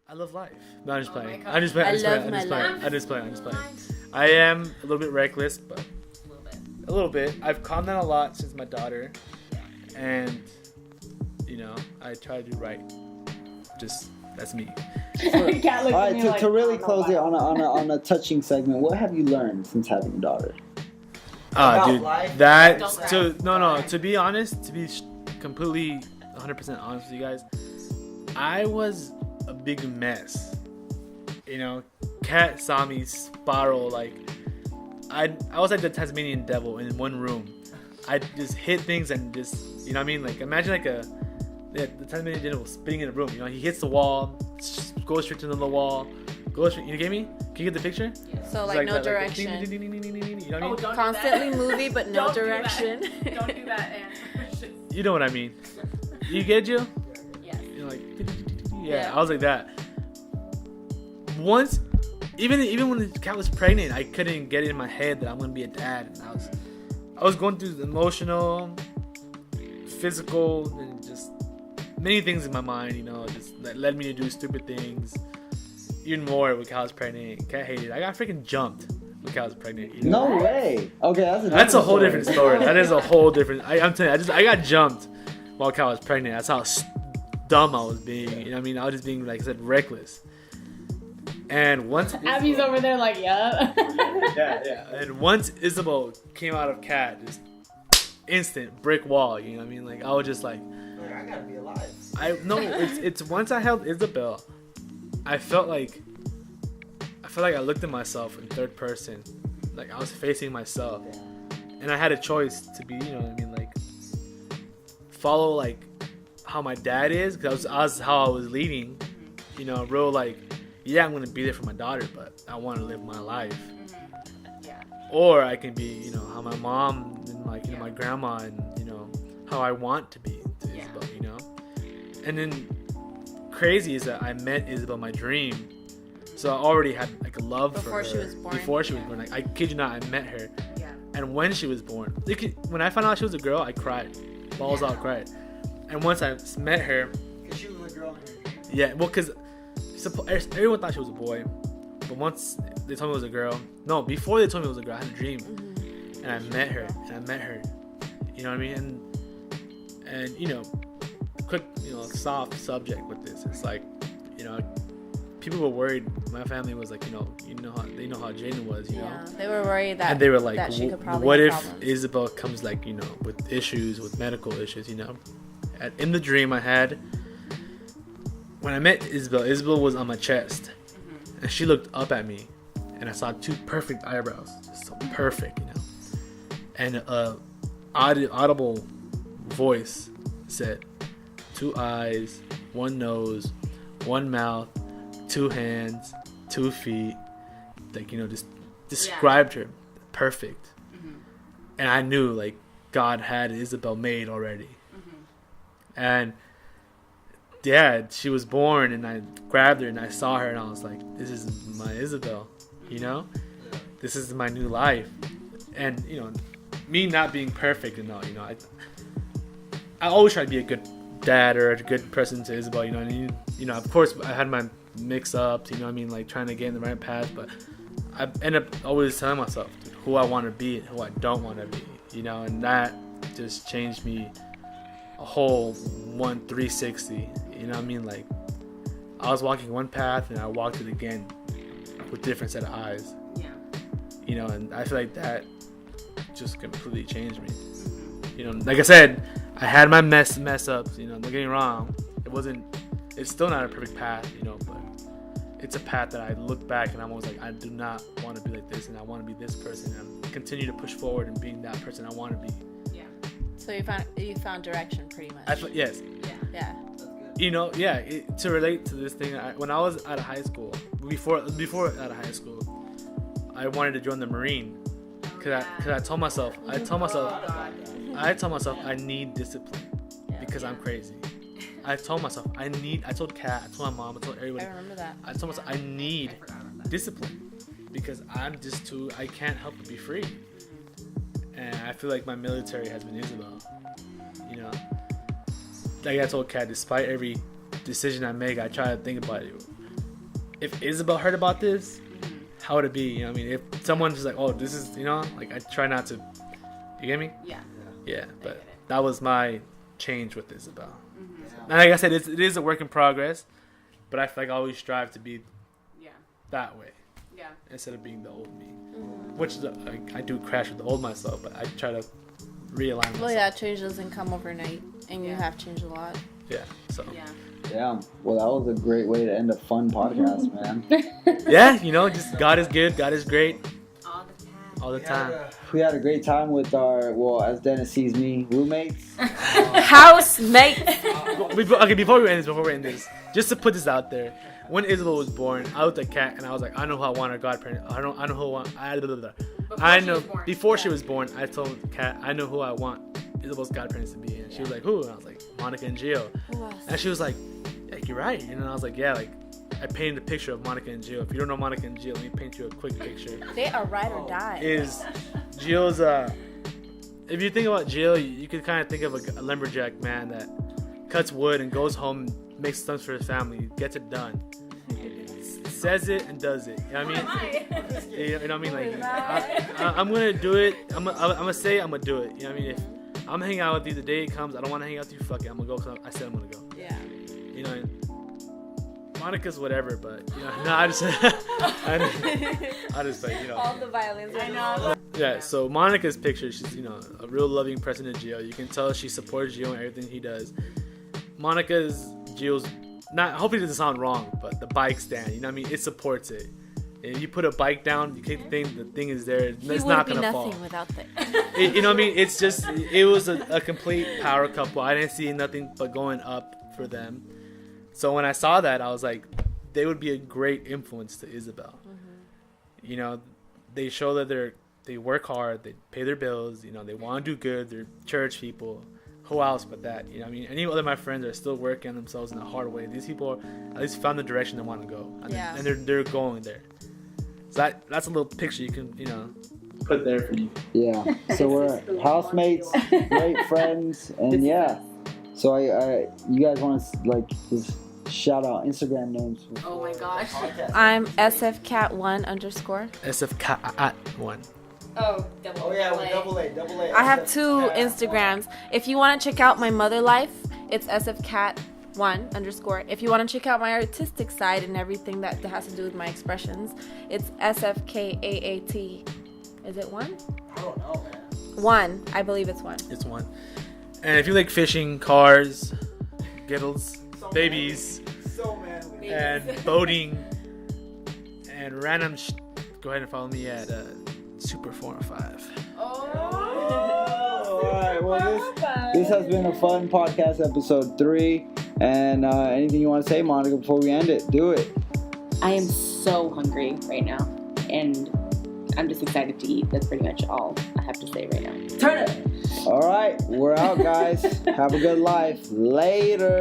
I love life. No, I'm just playing. God. I'm just playing. I love I'm my just playing. life. I'm just playing. I'm just playing. I am a little bit reckless, but a little bit. I've calmed down a lot since my daughter, and I try to do right. Just that's me. All right, to really close it on a touching segment, what have you learned since having a daughter? Dude, to be honest, to be completely 100% honest with you guys, I was a big mess. Kat saw me spiral like I was like the Tasmanian devil in one room. I just hit things and just like imagine like the Tasmanian devil spinning in a room. He hits the wall, goes straight to the wall, goes straight. You get me? Can you get the picture? So like no direction. You know what I mean? Constantly moving, but no direction. Don't do that, Anne. You know what I mean? You get you? Yes. Yeah. I was like that. Once, even when the cat was pregnant, I couldn't get it in my head that I'm gonna be a dad. And I was going through the emotional, physical, and just many things in my mind. Just that led me to do stupid things. Even more when Kat was pregnant. Kat hated it. I got freaking jumped when Kat was pregnant. No way. Okay, that's a whole different story. That is a whole different. I'm telling you, I got jumped while Kat was pregnant. That's how dumb I was being. I was just being, like I said, reckless. And once Abby's over there like, yeah. yeah. And once Isabel came out of Kat, just instant brick wall. You know what I mean? Like I was just like, I gotta be alive. It's once I held Isabel, I felt like I looked at myself in third person, like I was facing myself, and I had a choice to be, like follow like how my dad is, because I was how I was leading, real like. Yeah, I'm gonna be there for my daughter, but I want to live my life. Yeah. Or I can be, how my mom and my grandma and how I want to be to Isabel, And then crazy is that I met Isabel in my dream, so I already had like a love for her before she was born. Before she was born, like I kid you not, I met her. Yeah. And when she was born, when I found out she was a girl, I cried, balls out, cried. And once I met her, Because she was a girl in her dream. yeah, well, because everyone thought she was a boy, but once they told me it was a girl, before they told me it was a girl, I had a dream, and I met her, you know what I mean, and quick, soft subject with this, it's like, people were worried, my family was like, they know how Jaden was, Yeah, they were worried that, and they were like, that she could probably what have if problems. Isabel comes like, with issues, with medical issues, in the dream I had, when I met Isabel was on my chest, and she looked up at me, and I saw two perfect eyebrows, just so perfect, and a audible voice said, 2 eyes, 1 nose, 1 mouth, 2 hands, 2 feet, like just described her perfect, and I knew like God had Isabel made already, and. Yeah, she was born, and I grabbed her and I saw her, and I was like, "This is my Isabel, This is my new life." And me not being perfect and all, I always try to be a good dad or a good person to Isabel, And of course, I had my mix-ups, like trying to get in the right path, but I end up always telling myself who I want to be and who I don't want to be, and that just changed me a whole 360. Like I was walking one path and I walked it again with different set of eyes. Yeah. And I feel like that just completely changed me. Like I said, I had my mess ups. Don't get me wrong. It's still not a perfect path. But it's a path that I look back and I'm always like, I do not want to be like this, and I want to be this person, and continue to push forward and being that person I want to be. Yeah. So you found direction pretty much. Yes. Yeah. To relate to this thing, when I was out of high school, before out of high school, I wanted to join the Marine, because I told myself I need discipline, because I'm crazy. I told Kat, I told my mom, I told everybody. I remember that. I told myself I need discipline, because I'm just I can't help but be free, and I feel like my military has been Isabel, Like I told Kat, despite every decision I make, I try to think about it. If Isabel heard about this, how would it be? You know what I mean? If someone's just like, oh, this is, you know, like I try not to. You get me? Yeah. Yeah, but that was my change with Isabel. And like I said, it is a work in progress, but I feel like I always strive to be that way. Yeah. Instead of being the old me. Which is, I do crash with the old myself, but I try to realign myself. Well, yeah, change doesn't come overnight, and you have changed a lot. Yeah, so. Yeah, well, that was a great way to end a fun podcast, man. Yeah, you know, just God is good, God is great. All the time. We had a great time with our, well, as Dennis sees me, roommates. Housemate. Okay, before we end this, just to put this out there, when Isabel was born, I looked at Kat and I was like, I know who I want her godparent. I know who I want. Before she was born, I told Kat, I know who I want Isabel's godparents to be. And she was like, who? And I was like, Monica and Gio. And she was like, yeah, you're right. And I was like, yeah, like, I painted a picture of Monica and Gio. If you don't know Monica and Gio, let me paint you a quick picture. They are ride or die. Gio's if you think about Gio, you could kind of think of a lumberjack man that cuts wood and goes home, makes stunts for his family, gets it done. Says it and does it. You know what I mean? You know what I mean? Like, I'm gonna do it. I'm gonna say it, I'm gonna do it. You know what I mean? If I'm hanging out with you the day it comes, I don't want to hang out with you. Fuck it, I'm gonna go. Cause I said I'm gonna go. Yeah. You know. Monica's whatever, but you know, no, I just like, you know. All the violins. I know. Yeah, so Monica's picture, she's, you know, a real loving person to Gio. You can tell she supports Gio in everything he does. Monica's, Gio's, not, hopefully it doesn't sound wrong, but the bike stand, you know what I mean? It supports it. If you put a bike down, you kick the thing is there. It's not going to fall. He would be nothing without that. You know what I mean? It's just, it was a complete power couple. I didn't see nothing but going up for them. So when I saw that, I was like, they would be a great influence to Isabel. You know, they show that they work hard, they pay their bills, you know, they want to do good, they're church people. Who else but that? You know what I mean? Any other of my friends are still working on themselves in a hard way. These people at least found the direction they want to go. And they're going there. So that's a little picture you can, you know, put there for you. Yeah. So we're housemates, great friends, and yeah. So I you guys want to like just shout out Instagram names? Oh my gosh. I'm sfcat1_. sfcat1. Oh, double A. I have 2 Instagrams. If you want to check out my mother life, it's sfcat1_. If you want to check out my artistic side and everything that has to do with my expressions, it's sfkaat. Is it 1? I don't know, man. 1. I believe it's 1. It's 1. And if you like fishing, cars, giddles, babies, and boating, and random go ahead and follow me at Super405. Alright, well this has been a fun podcast, episode 3. And anything you want to say, Monica, before we end it? Do it. I am so hungry right now, and I'm just excited to eat. That's pretty much all I have to say right now. Turn it! Alright, we're out, guys. Have a good life. Laters.